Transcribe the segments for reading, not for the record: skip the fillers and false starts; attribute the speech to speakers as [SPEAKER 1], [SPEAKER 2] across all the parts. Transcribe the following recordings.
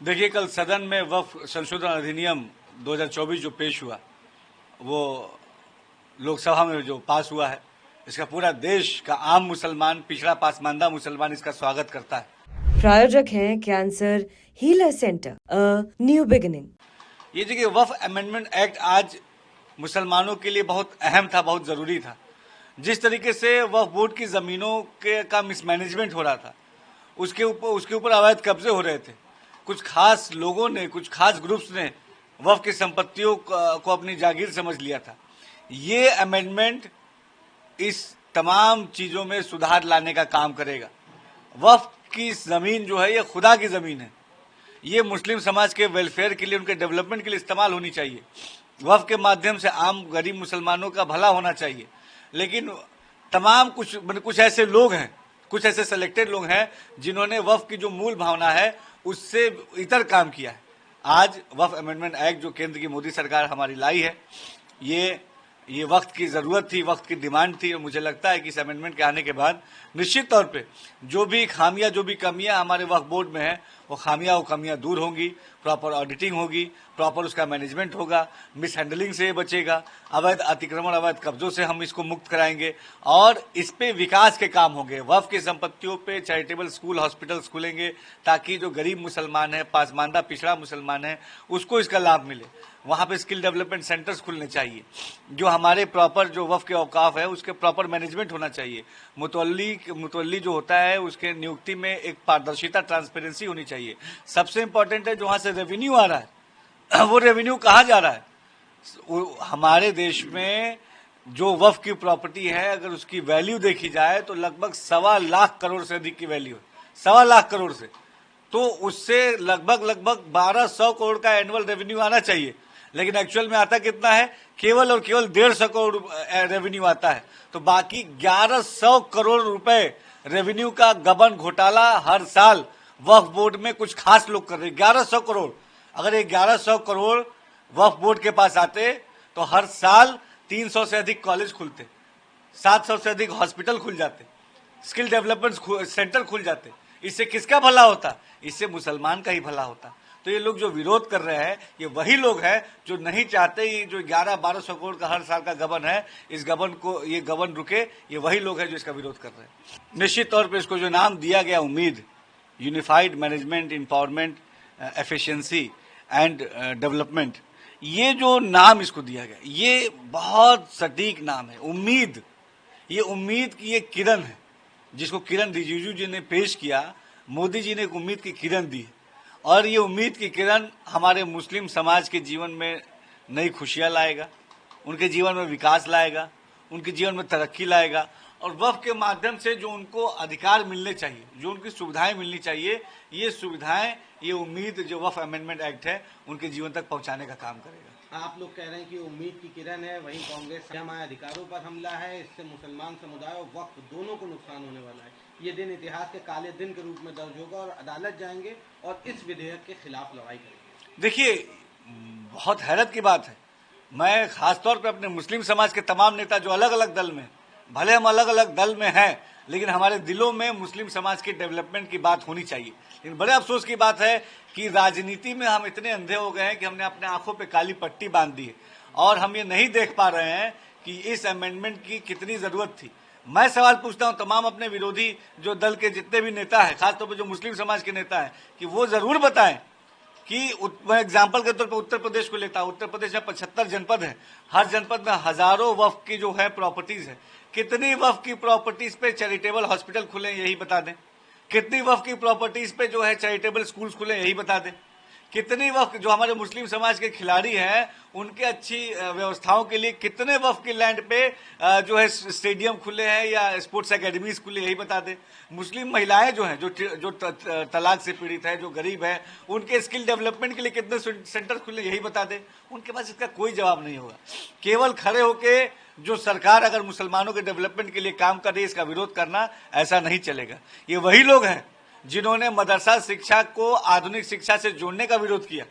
[SPEAKER 1] देखिए, कल सदन में वक्फ संशोधन अधिनियम 2024 जो पेश हुआ, वो लोकसभा में जो पास हुआ है, इसका पूरा देश का आम मुसलमान, पिछड़ा पासमानदा मुसलमान इसका स्वागत करता है।
[SPEAKER 2] प्रायोजक हैं cancer healer centre, a new beginning.
[SPEAKER 1] ये देखिए, वक्फ अमेंडमेंट एक्ट आज मुसलमानों के लिए बहुत अहम था, बहुत जरूरी था। जिस तरीके से वक्फ बोर्ड की जमीनों के का मिसमैनेजमेंट हो रहा था, उसके ऊपर अवैध कब्जे हो रहे थे। कुछ खास लोगों ने, कुछ खास ग्रुप्स ने वक्फ की संपत्तियों को अपनी जागीर समझ लिया था। ये अमेंडमेंट इस तमाम चीजों में सुधार लाने का काम करेगा। वक्फ की जमीन जो है, ये खुदा की जमीन है। ये मुस्लिम समाज के वेलफेयर के लिए, उनके डेवलपमेंट के लिए इस्तेमाल होनी चाहिए। वक्फ के माध्यम से आम गरीब मुसलमानों का भला होना चाहिए। लेकिन तमाम कुछ ऐसे लोग हैं, कुछ ऐसे सिलेक्टेड लोग हैं जिन्होंने वक्फ की जो मूल भावना है उससे इतर काम किया है। आज वक्फ अमेंडमेंट एक्ट जो केंद्र की मोदी सरकार हमारी लाई है, ये वक्त की जरूरत थी, वक्त की डिमांड थी। और मुझे लगता है कि इस अमेंडमेंट के आने के बाद निश्चित तौर पे जो भी खामियां, जो भी कमियां हमारे वक्फ बोर्ड में है, वो कमियां दूर होंगी। प्रॉपर ऑडिटिंग होगी, प्रॉपर उसका मैनेजमेंट होगा, मिस हैंडलिंग से बचेगा, अवैध अतिक्रमण, अवैध कब्जों से हम इसको मुक्त कराएंगे और इस पे विकास के काम होंगे। वक्फ की संपत्तियों पे चैरिटेबल स्कूल, हॉस्पिटल्स खुलेंगे ताकि जो गरीब मुसलमान है, पासमानदा पिछड़ा मुसलमान है, उसको इसका लाभ मिले। वहां पे स्किल डेवलपमेंट सेंटर्स खुलने चाहिए। जो हमारे प्रॉपर जो वक्फ के औकाफ है, उसके प्रॉपर मैनेजमेंट होना चाहिए। मुतवल्ली जो होता है, उसके नियुक्ति में एक पारदर्शिता, ट्रांसपेरेंसी होनी चाहिए। सबसे इंपॉर्टेंट है, जो वहां से रेवेन्यू आ रहा है वो रेवेन्यू कहाँ जा रहा है। हमारे देश में जो वक्फ की प्रॉपर्टी है, अगर उसकी वैल्यू देखी जाए तो लगभग 1.25 करोड़ से अधिक की वैल्यू है। 1.25 करोड़ से, तो उससे लगभग 1200 करोड़ का एनुअल रेवेन्यू आना चाहिए। लेकिन एक्चुअल में आता कितना है? केवल और केवल 150 करोड़ रेवेन्यू आता है। तो बाकी 1100 करोड़ रुपए रेवेन्यू का गबन घोटाला हर साल वक्फ बोर्ड में कुछ खास लोग कर रहे हैं। 1100 करोड़, अगर ये 1100 करोड़ वक्फ बोर्ड के पास आते तो हर साल 300 से अधिक कॉलेज खुलते, 700 से अधिक हॉस्पिटल खुल जाते, स्किल डेवलपमेंट सेंटर खुल जाते। इससे किसका भला होता? इससे मुसलमान का ही भला होता। तो ये लोग जो विरोध कर रहे हैं, ये वही लोग हैं जो नहीं चाहते ये जो 1100-1200 करोड़ का हर साल का गबन है, इस गबन को, ये गबन रुके। ये वही लोग हैं जो इसका विरोध कर रहे हैं। निश्चित तौर पे इसको जो नाम दिया गया उम्मीद, unified management, empowerment, efficiency and development, ये जो नाम इसको दिया गया, ये बहुत सटीक नाम है। उम्मीद, ये उम्मीद की एक किरण है जिसको किरण रिजिजू जी ने पेश किया। मोदी जी ने एक उम्मीद की किरण दी और ये उम्मीद की किरण हमारे मुस्लिम समाज के जीवन में नई खुशियां लाएगा, उनके जीवन में विकास लाएगा, उनके जीवन में तरक्की लाएगा। और वक्फ के माध्यम से जो उनको अधिकार मिलने चाहिए, जो उनकी सुविधाएं मिलनी चाहिए, ये सुविधाएं, ये उम्मीद जो वक्फ अमेंडमेंट एक्ट है उनके जीवन तक पहुंचाने का काम करेगा।
[SPEAKER 3] आप लोग कह रहे हैं कि उम्मीद की किरण है, वहीं कांग्रेस हमारे अधिकारों पर हमला है, इससे मुसलमान समुदाय और वक्फ दोनों को नुकसान होने वाला है। ये दिन इतिहास के काले दिन के रूप में दर्ज होगा और अदालत जाएंगे और इस विधेयक के खिलाफ लड़ाई करेंगे।
[SPEAKER 1] देखिए, बहुत हैरत की बात है, मैं खासतौर पर अपने मुस्लिम समाज के तमाम नेता जो अलग अलग दल में, भले हम अलग अलग दल में हैं, लेकिन हमारे दिलों में मुस्लिम समाज की डेवलपमेंट की बात होनी चाहिए। लेकिन बड़े अफसोस की बात है कि राजनीति में हम इतने अंधे हो गए हैं कि हमने अपने आंखों पे काली पट्टी बांध दी है और हम ये नहीं देख पा रहे हैं कि इस अमेंडमेंट की कितनी जरूरत थी। मैं सवाल पूछता हूं तमाम अपने विरोधी जो दल के जितने भी नेता हैं, खासतौर पर जो मुस्लिम समाज के नेता हैं, कि वो जरूर बताएं कि मैं एग्जाम्पल के तौर पर उत्तर प्रदेश को लेता हूं। उत्तर प्रदेश में 75 जनपद है, हर जनपद में हजारों वक्फ की जो है प्रॉपर्टीज है। कितनी वक्फ की प्रॉपर्टीज पे चैरिटेबल हॉस्पिटल खुले, यही बता दें। कितनी वक्फ की प्रॉपर्टीज पे जो है चैरिटेबल स्कूल्स खुले, यही बता दें। कितनी वक्फ जो हमारे मुस्लिम समाज के खिलाड़ी हैं, उनके अच्छी व्यवस्थाओं के लिए कितने वक्फ की लैंड पे जो है स्टेडियम खुले हैं या स्पोर्ट्स एकेडमीज खुले, यही बता दें। मुस्लिम महिलाएं जो हैं, जो तलाक से पीड़ित है, जो गरीब है, उनके स्किल डेवलपमेंट के लिए कितने सेंटर खुले, यही बता दें। उनके पास इसका कोई जवाब नहीं होगा। केवल खड़े होके जो सरकार अगर मुसलमानों के डेवलपमेंट के लिए काम कर रही है, इसका विरोध करना, ऐसा नहीं चलेगा। ये वही लोग हैं जिन्होंने मदरसा शिक्षा को आधुनिक शिक्षा से जोड़ने का विरोध किया।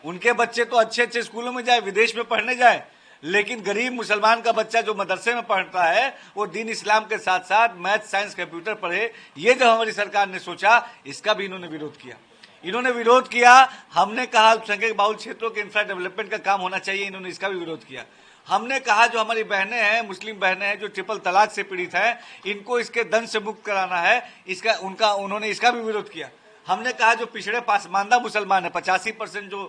[SPEAKER 1] उनके बच्चे तो अच्छे अच्छे स्कूलों में जाए, विदेश में पढ़ने जाए, लेकिन गरीब मुसलमान का बच्चा जो मदरसे में पढ़ता है वो दीन इस्लाम के साथ साथ मैथ, साइंस, कंप्यूटर पढ़े। ये जो हमारी सरकार ने सोचा, इसका भी इन्होंने विरोध किया। इन्होंने विरोध किया। हमने कहा अल्पसंख्यक बाहुल क्षेत्रों के इंफ्रा डेवलपमेंट का काम होना चाहिए, इन्होंने इसका भी विरोध किया। हमने कहा जो हमारी बहनें हैं, मुस्लिम बहनें हैं जो ट्रिपल तलाक से पीड़ित हैं, इनको इसके दंड से मुक्त कराना है, उन्होंने इसका भी विरोध किया। हमने कहा जो पिछड़े पासमानदा मुसलमान है, 85% जो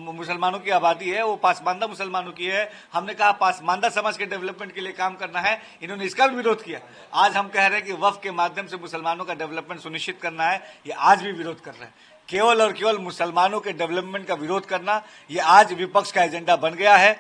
[SPEAKER 1] मुसलमानों की आबादी है वो पासमानदा मुसलमानों की है, हमने कहा पासमानदा समाज के डेवलपमेंट के लिए काम करना है, इन्होंने इसका भी विरोध किया। आज हम कह रहे हैं कि वक्फ के माध्यम से मुसलमानों का डेवलपमेंट सुनिश्चित करना है, ये आज भी विरोध कर रहे हैं। केवल और केवल मुसलमानों के डेवलपमेंट का विरोध करना ये आज विपक्ष का एजेंडा बन गया है।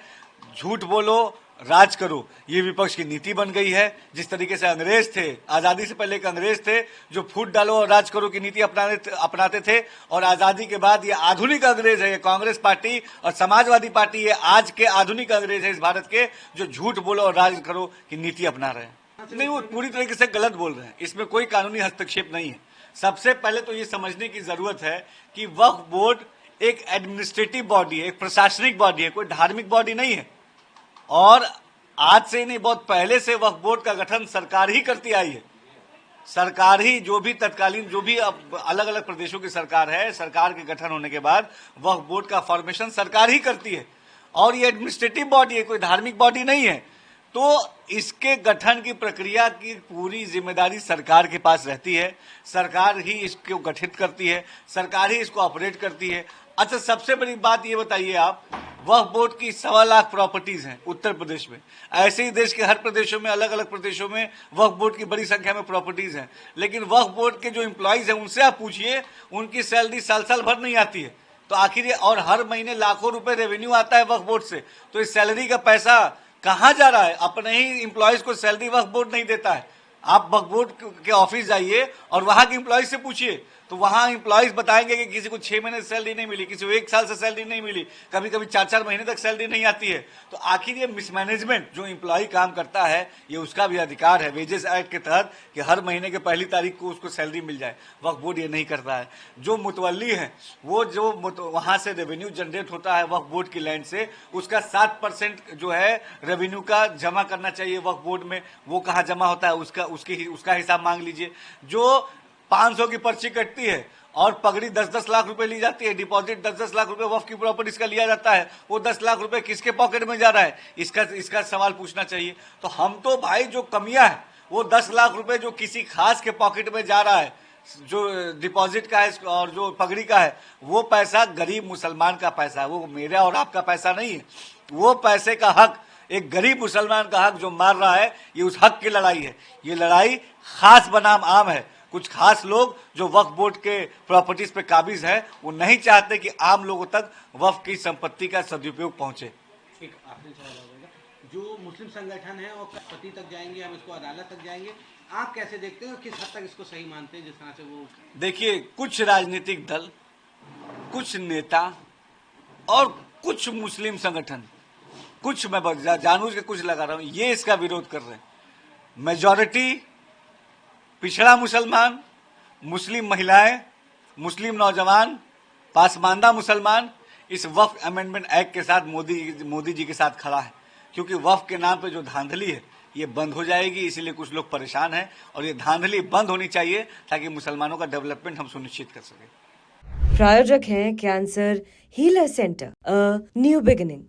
[SPEAKER 1] झूठ बोलो, राज करो, ये विपक्ष की नीति बन गई है। जिस तरीके से अंग्रेज थे, आजादी से पहले एक अंग्रेज थे जो फूट डालो और राज करो की नीति अपनाते थे, और आजादी के बाद ये आधुनिक अंग्रेज है, ये कांग्रेस पार्टी और समाजवादी पार्टी, ये आज के आधुनिक अंग्रेज है इस भारत के, जो झूठ बोलो और राज करो की नीति अपना रहे हैं। नहीं, वो पूरी तरीके से गलत बोल रहे हैं, इसमें कोई कानूनी हस्तक्षेप नहीं है। सबसे पहले तो ये समझने की जरूरत है कि वक्फ बोर्ड एक एडमिनिस्ट्रेटिव बॉडी है, एक प्रशासनिक बॉडी है, कोई धार्मिक बॉडी नहीं है। और आज से नहीं, बहुत पहले से वक्फ बोर्ड का गठन सरकार ही करती आई है। सरकार ही, जो भी तत्कालीन, जो भी अलग अलग प्रदेशों की सरकार है, सरकार के गठन होने के बाद वक्फ बोर्ड का फॉर्मेशन सरकार ही करती है। और ये एडमिनिस्ट्रेटिव बॉडी है, कोई धार्मिक बॉडी नहीं है। तो इसके गठन की प्रक्रिया की पूरी जिम्मेदारी सरकार के पास रहती है। सरकार ही इसको गठित करती है, सरकार ही इसको ऑपरेट करती है। अच्छा, सबसे बड़ी बात ये बताइए आप, वक्फ बोर्ड की 1.25 लाख प्रॉपर्टीज हैं उत्तर प्रदेश में। ऐसे ही देश के हर प्रदेशों में, अलग अलग प्रदेशों में वक्फ बोर्ड की बड़ी संख्या में प्रॉपर्टीज हैं। लेकिन वक्फ बोर्ड के जो एम्प्लॉइज हैं उनसे आप पूछिए, उनकी सैलरी साल साल भर नहीं आती है। तो आखिर ये, और हर महीने लाखों रुपए रेवेन्यू आता है वक्फ बोर्ड से, तो इस सैलरी का पैसा कहाँ जा रहा है? अपने ही एम्प्लॉइज को सैलरी वक्फ बोर्ड नहीं देता है। आप वक्फ बोर्ड के ऑफिस जाइए और वहां के एम्प्लॉइज से पूछिए, तो वहां एम्प्लॉइज बताएंगे कि किसी को 6 महीने सैलरी नहीं मिली, किसी को 1 साल से सैलरी नहीं मिली, कभी कभी 4-4 महीने तक सैलरी नहीं आती है। तो आखिर ये मिसमैनेजमेंट जो एम्प्लॉय काम करता है, ये उसका भी अधिकार है वेजेस एक्ट के तहत कि हर महीने के पहली तारीख को उसको सैलरी मिल जाए। वक्फ बोर्ड ये नहीं करता है। जो मुतवल्ली है, वो जो वहां से रेवेन्यू जनरेट होता है वक्फ बोर्ड की लैंड से, उसका 7% जो है रेवेन्यू का जमा करना चाहिए वक्फ बोर्ड में। वो कहाँ जमा होता है, उसका हिसाब मांग लीजिए। जो 500 की पर्ची कटती है और पगड़ी 10-10 लाख रुपए ली जाती है, डिपॉजिट 10-10 लाख रुपए वक्फ की प्रॉपर्टीज का लिया जाता है, वो 10 लाख रुपए किसके पॉकेट में जा रहा है, इसका सवाल पूछना चाहिए। तो हम तो भाई, जो कमियां है, वो 10 लाख रुपए जो किसी खास के पॉकेट में जा रहा है, जो डिपॉजिट का है और जो पगड़ी का है, वो पैसा गरीब मुसलमान का पैसा है, वो मेरा और आपका पैसा नहीं है। वो पैसे का हक एक गरीब मुसलमान का हक जो मार रहा है, ये उस हक की लड़ाई है। ये लड़ाई खास बनाम आम है। कुछ खास लोग जो वक्फ बोर्ड के प्रॉपर्टीज पे काबिज हैं, वो नहीं चाहते कि आम लोगों तक वक्फ की संपत्ति का सदुपयोग पहुंचे।
[SPEAKER 3] एक आखिरी सवाल होगा, जो मुस्लिम संगठन है और पति तक जाएंगे, हम इसको अदालत तक जाएंगे, आप कैसे देखते हैं, किस हद तक इसको सही मानते हैं जिस तरह से वो?
[SPEAKER 1] देखिए, कुछ राजनीतिक दल, कुछ नेता और कुछ मुस्लिम संगठन, कुछ मैं जानबूझ के कुछ लगा रहा हूं, ये इसका विरोध कर रहे हैं। मेजॉरिटी पिछड़ा मुसलमान, मुस्लिम महिलाएं, मुस्लिम नौजवान, पासमानदा मुसलमान इस वक्फ अमेंडमेंट एक्ट के साथ मोदी जी के साथ खड़ा है। क्योंकि वक्फ के नाम पे जो धांधली है, ये बंद हो जाएगी, इसीलिए कुछ लोग परेशान हैं। और ये धांधली बंद होनी चाहिए ताकि मुसलमानों का डेवलपमेंट हम सुनिश्चित कर सकें।
[SPEAKER 2] प्रायोजक हैं cancer healer centre, a new beginning.